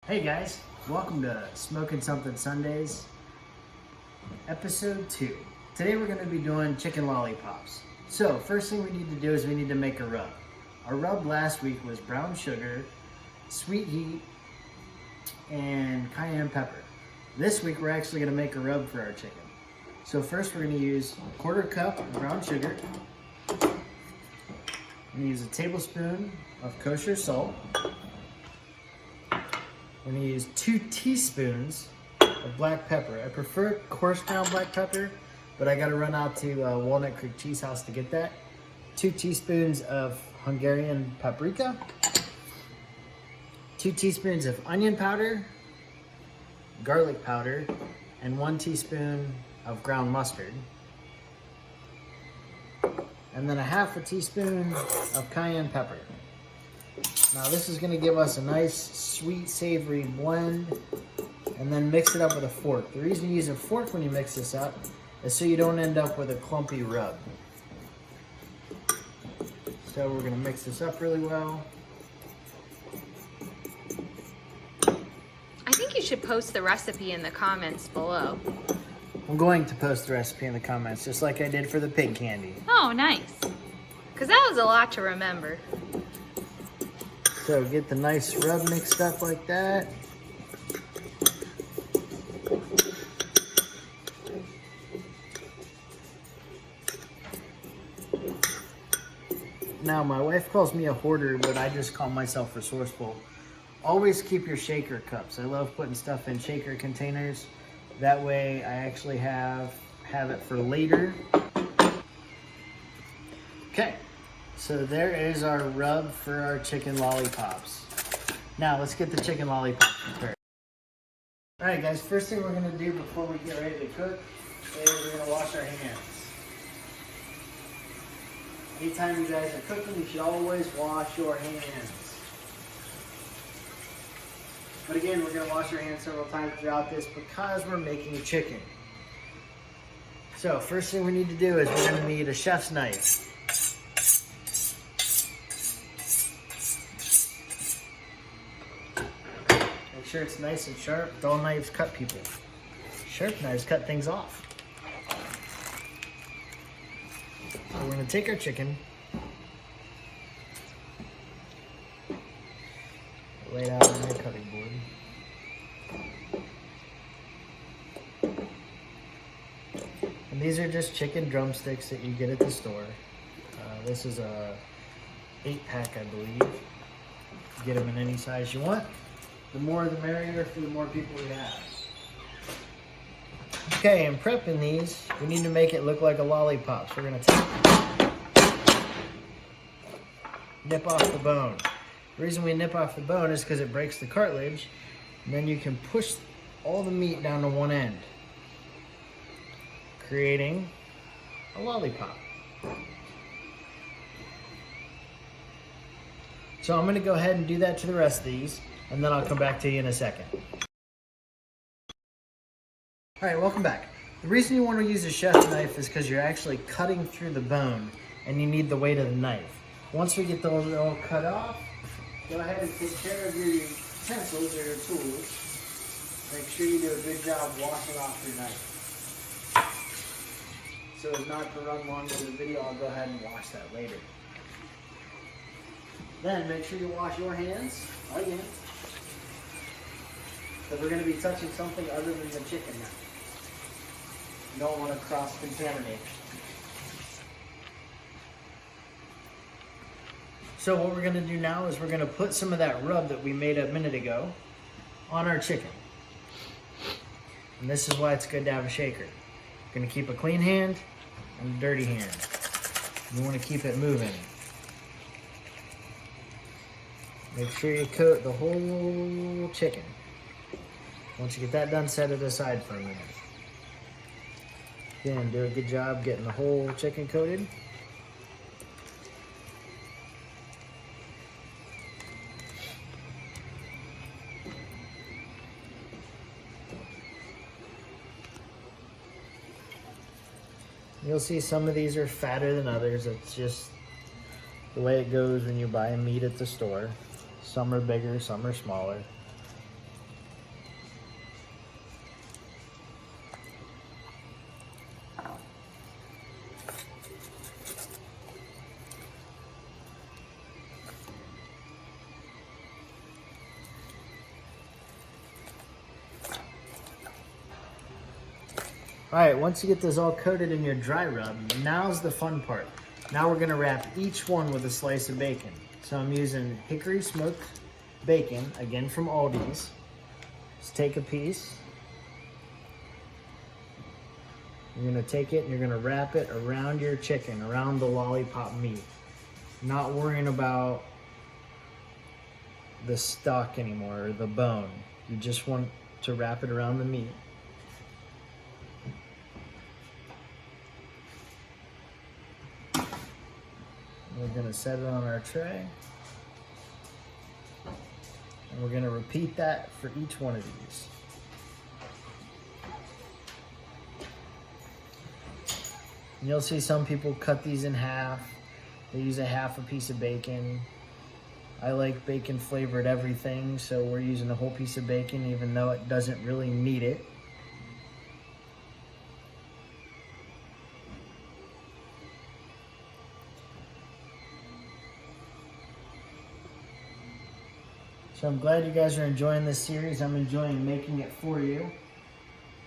Hey guys, welcome to Smoking Something Sundays, episode 2. Today we're going to be doing chicken lollipops. So first thing we need to do is we need to make a rub. Our rub last week was brown sugar, sweet heat, and cayenne pepper. This week we're actually going to make a rub for our chicken. So first we're going to use a 1/4 cup of brown sugar. I'm going to use a tablespoon of kosher salt. I'm going to use 2 teaspoons of black pepper. I prefer coarse ground black pepper, but I got to run out to Walnut Creek Cheese House to get that. 2 teaspoons of Hungarian paprika, 2 teaspoons of onion powder, garlic powder, and 1 teaspoon of ground mustard. And then a 1/2 teaspoon of cayenne pepper. Now this is going to give us a nice sweet savory blend, and then mix it up with a fork. The reason you use a fork when you mix this up is so you don't end up with a clumpy rub. So we're going to mix this up really well. I think you should post the recipe in the comments below. I'm going to post the recipe in the comments just like I did for the pig candy. Oh, nice. Because that was a lot to remember. So get the nice rub mixed up like that. Now my wife calls me a hoarder, but I just call myself resourceful. Always keep your shaker cups. I love putting stuff in shaker containers. That way I actually have it for later. Okay. So there is our rub for our chicken lollipops. Now let's get the chicken lollipops prepared. Alright guys, first thing we're going to do before we get ready to cook is we're going to wash our hands. Anytime you guys are cooking, you should always wash your hands. But again, we're going to wash our hands several times throughout this because we're making chicken. So first thing we need to do is we're going to need a chef's knife. Make sure it's nice and sharp. Dull knives cut people. Sharp knives cut things off. So we're going to take our chicken, lay it out on our cutting board. And these are just chicken drumsticks that you get at the store. This is a 8-pack, I believe. Get them in any size you want. The more the merrier for the more people we have. Okay, in prepping these, we need to make it look like a lollipop. So we're going to nip off the bone. The reason we nip off the bone is because it breaks the cartilage, and then you can push all the meat down to one end, creating a lollipop. So I'm going to go ahead and do that to the rest of these, and then I'll come back to you in a second. Alright, welcome back. The reason you want to use a chef's knife is because you're actually cutting through the bone and you need the weight of the knife. Once we get those all cut off, go ahead and take care of your utensils or your tools. Make sure you do a good job washing off your knife. So as not to run long with the video, I'll go ahead and wash that later. Then make sure you wash your hands again, because we're going to be touching something other than the chicken now. You don't want to cross-contaminate. So what we're going to do now is we're going to put some of that rub that we made a minute ago on our chicken. And this is why it's good to have a shaker. You're going to keep a clean hand and a dirty hand. You want to keep it moving. Make sure you coat the whole chicken. Once you get that done, set it aside for a minute. Again, do a good job getting the whole chicken coated. You'll see some of these are fatter than others. It's just the way it goes when you buy meat at the store. Some are bigger, some are smaller. All right, once you get this all coated in your dry rub, now's the fun part. Now we're gonna wrap each one with a slice of bacon. So I'm using hickory smoked bacon, again from Aldi's. Just take a piece. You're gonna take it and you're gonna wrap it around your chicken, around the lollipop meat. Not worrying about the stock anymore, or the bone. You just want to wrap it around the meat. We're gonna set it on our tray. And we're gonna repeat that for each one of these. And you'll see some people cut these in half. They use a half a piece of bacon. I like bacon flavored everything, so we're using a whole piece of bacon even though it doesn't really need it. So I'm glad you guys are enjoying this series. I'm enjoying making it for you.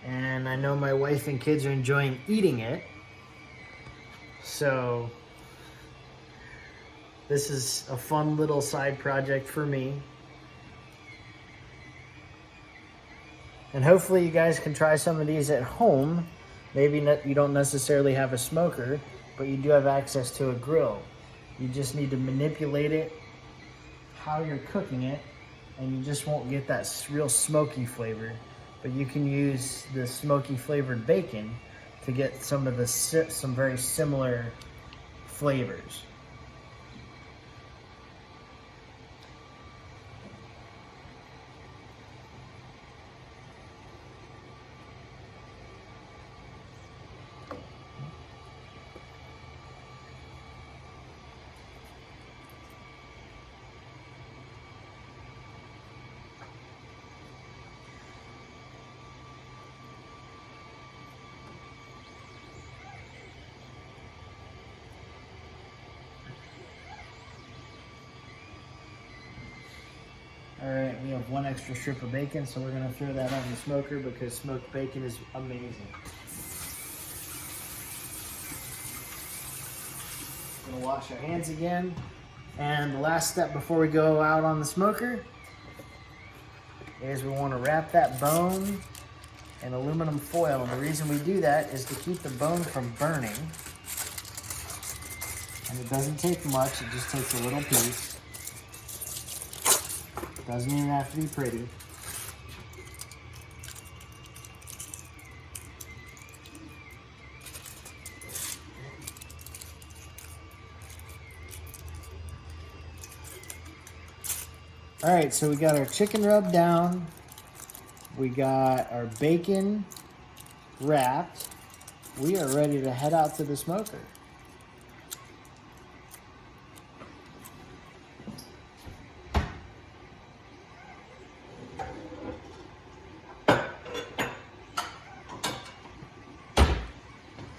And I know my wife and kids are enjoying eating it. So this is a fun little side project for me. And hopefully you guys can try some of these at home. Maybe you don't necessarily have a smoker, but you do have access to a grill. You just need to manipulate it, how you're cooking it, and you just won't get that real smoky flavor. But you can use the smoky flavored bacon to get some of the some very similar flavors. All right, we have one extra strip of bacon, so we're gonna throw that on the smoker because smoked bacon is amazing. Gonna wash our hands again. And the last step before we go out on the smoker is we wanna wrap that bone in aluminum foil. And the reason we do that is to keep the bone from burning. And it doesn't take much, it just takes a little piece. Doesn't even have to be pretty. All right, so we got our chicken rubbed down. We got our bacon wrapped. We are ready to head out to the smoker.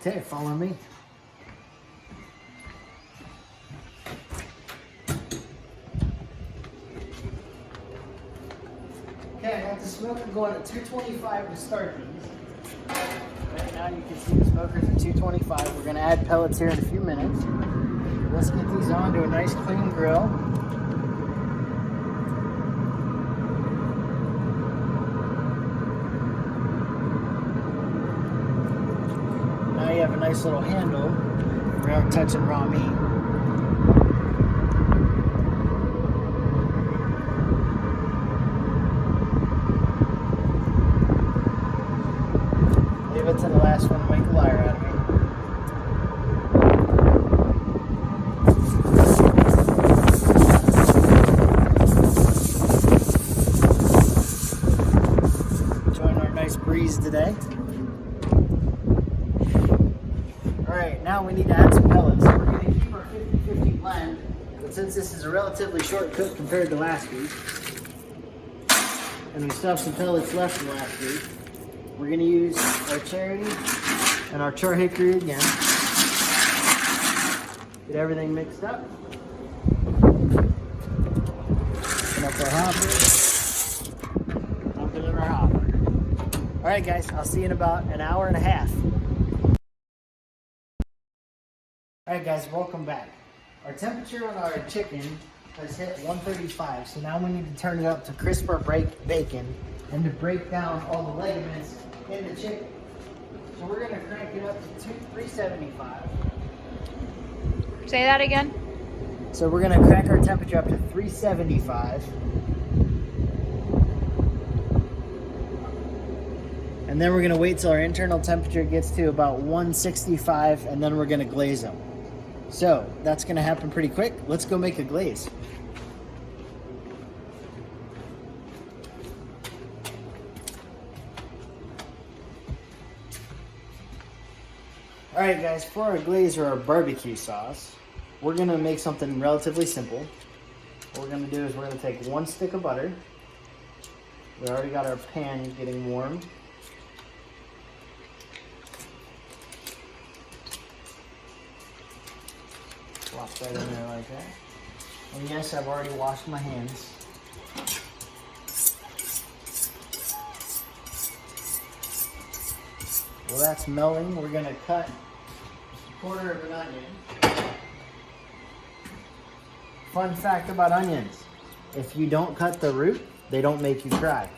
Okay, follow me. Okay, I got the smoker going at 225 to start these. Right now you can see the smoker's at 225. We're gonna add pellets here in a few minutes. Let's get these onto a nice clean grill. Now you have a nice little handle. We aren't touching raw meat. Leave it to the last one to make a liar out of me. Enjoying our nice breeze today. Alright, now we need to add some pellets. So we're going to keep our 50-50 blend, but since this is a relatively short cook compared to last week, and we still have some pellets left from last week, we're going to use our cherry and our char hickory again. Get everything mixed up. Open up our hopper. Dump it in our hopper. right, guys, I'll see you in about an hour and a half. All right, guys, welcome back. Our temperature on our chicken has hit 135, so now we need to turn it up to crisper bacon and to break down all the ligaments in the chicken. So we're gonna crank it up to 375. Say that again. So we're gonna crank our temperature up to 375. And then we're gonna wait till our internal temperature gets to about 165, and then we're gonna glaze them. So that's gonna happen pretty quick. Let's go make a glaze. All right, guys, for our glaze or our barbecue sauce, we're gonna make something relatively simple. What we're gonna do is we're gonna take 1 stick of butter. We already got our pan getting warm. Plop that in there like that. And yes, I've already washed my hands. Well, that's melting. We're gonna cut a 1/4 of an onion. Fun fact about onions: if you don't cut the root, they don't make you cry.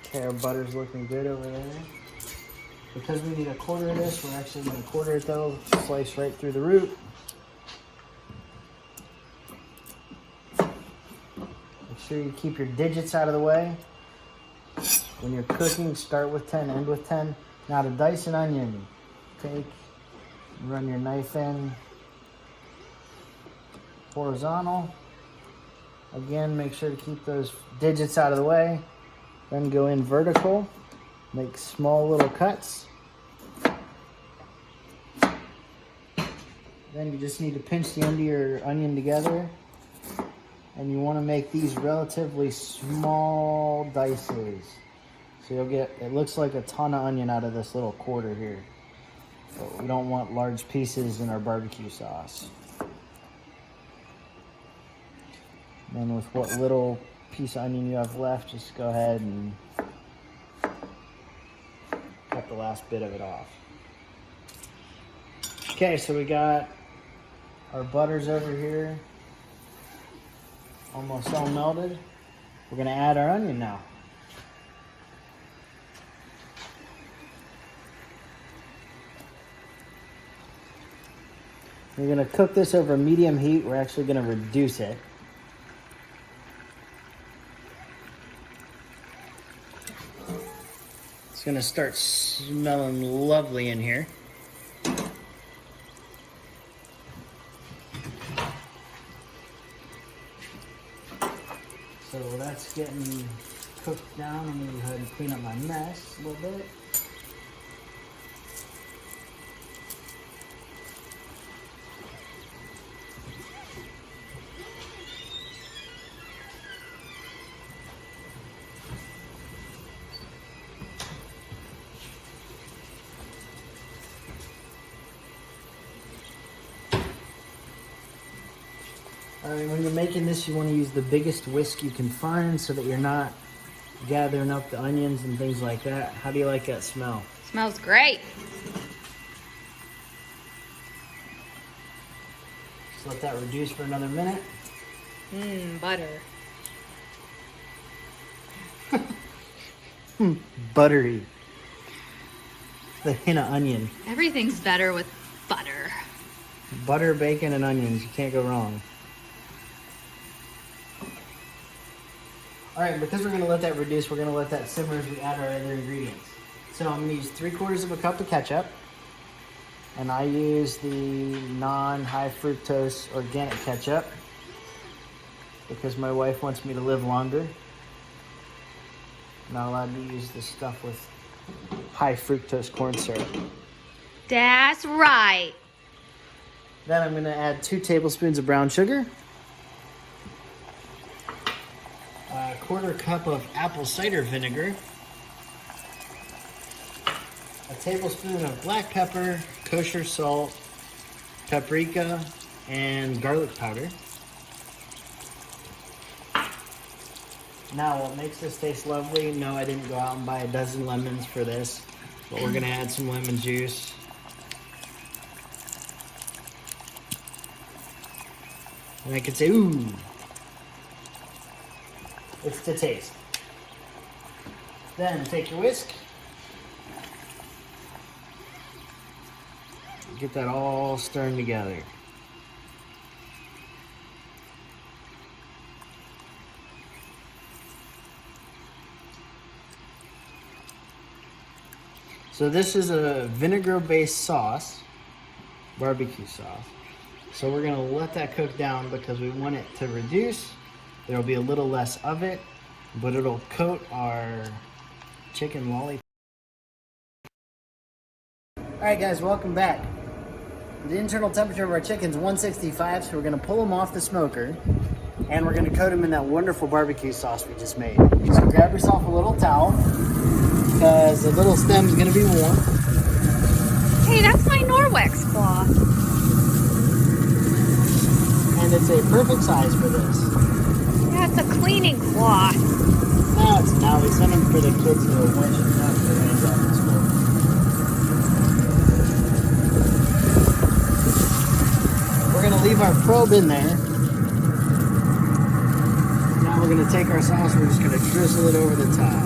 Okay, our butter's looking good over there. Because we need a 1/4 of this, we're actually going to 1/4 it though, slice right through the root. Make sure you keep your digits out of the way. When you're cooking, start with 10, end with 10. Now to dice an onion, run your knife in horizontal. Again, make sure to keep those digits out of the way. Then go in vertical, make small little cuts. Then you just need to pinch the end of your onion together. And you want to make these relatively small dices. So you'll get, it looks like a ton of onion out of this little 1/4 here. But we don't want large pieces in our barbecue sauce. Then with what little piece of onion you have left, just go ahead and cut the last bit of it off. Okay, so we got our butters over here, almost all melted. We're gonna add our onion now. We're gonna cook this over medium heat. We're actually gonna reduce it. It's gonna start smelling lovely in here. So that's getting cooked down. I'm gonna go ahead and clean up my mess a little bit. Alright, when you're making this, you want to use the biggest whisk you can find so that you're not gathering up the onions and things like that. How do you like that smell? Smells great. Just let that reduce for another minute. Butter. Buttery. The hint of onion. Everything's better with butter. Butter, bacon, and onions. You can't go wrong. Alright, because we're going to let that reduce, we're going to let that simmer as we add our other ingredients. So I'm gonna use 3/4 of a cup of ketchup. And I use the non-high fructose organic ketchup because my wife wants me to live longer. Not allowed to use this stuff with high fructose corn syrup. That's right. Then I'm gonna add 2 tablespoons of brown sugar, a 1/4 cup of apple cider vinegar, a tablespoon of black pepper, kosher salt, paprika, and garlic powder. Now, what makes this taste lovely? No, I didn't go out and buy a dozen lemons for this, but we're gonna add some lemon juice. And I could say, ooh, it's to taste. Then take your whisk. Get that all stirring together. So this is a vinegar-based sauce, barbecue sauce. So we're gonna let that cook down because we want it to reduce. There'll be a little less of it, but it'll coat our chicken lollipop. All right, guys, welcome back. The internal temperature of our chicken is 165, so we're gonna pull them off the smoker and we're gonna coat them in that wonderful barbecue sauce we just made. So grab yourself a little towel because the little stem's gonna be warm. Hey, that's my Norwex cloth. And it's a perfect size for this. That's a cleaning cloth. No, it's not. We sent them for the kids to wash it down for the rains off in school. We're gonna leave our probe in there. Now we're gonna take our sauce, we're just gonna drizzle it over the top.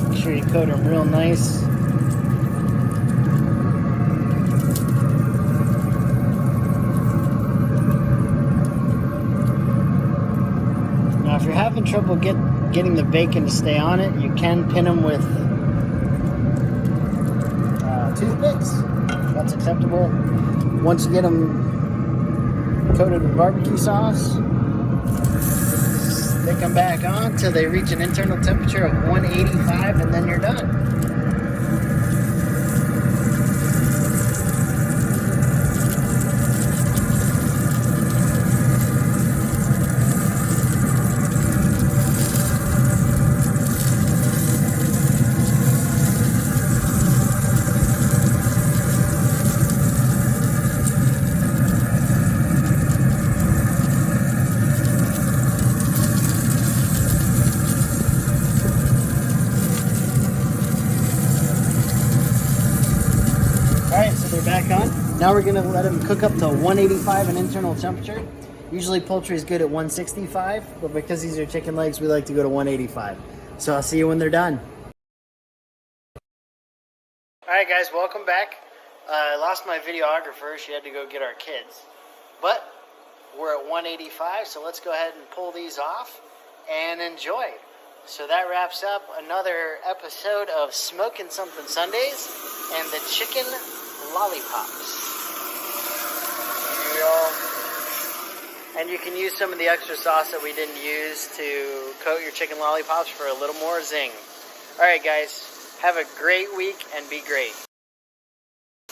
Make sure you coat them real nice. If you're having trouble getting the bacon to stay on it, you can pin them with toothpicks. That's acceptable. Once you get them coated with barbecue sauce, stick them back on till they reach an internal temperature of 185, and then you're done. Alright, so they're back on. Now we're gonna let them cook up to 185 in internal temperature. Usually poultry is good at 165, but because these are chicken legs, we like to go to 185. So I'll see you when they're done. Alright guys, welcome back. I lost my videographer, she had to go get our kids. But we're at 185, so let's go ahead and pull these off and enjoy. So that wraps up another episode of Smoking Something Sundays and the Chicken Lollipops. And you can use some of the extra sauce that we didn't use to coat your chicken lollipops for a little more zing. Alright guys, have a great week and be great.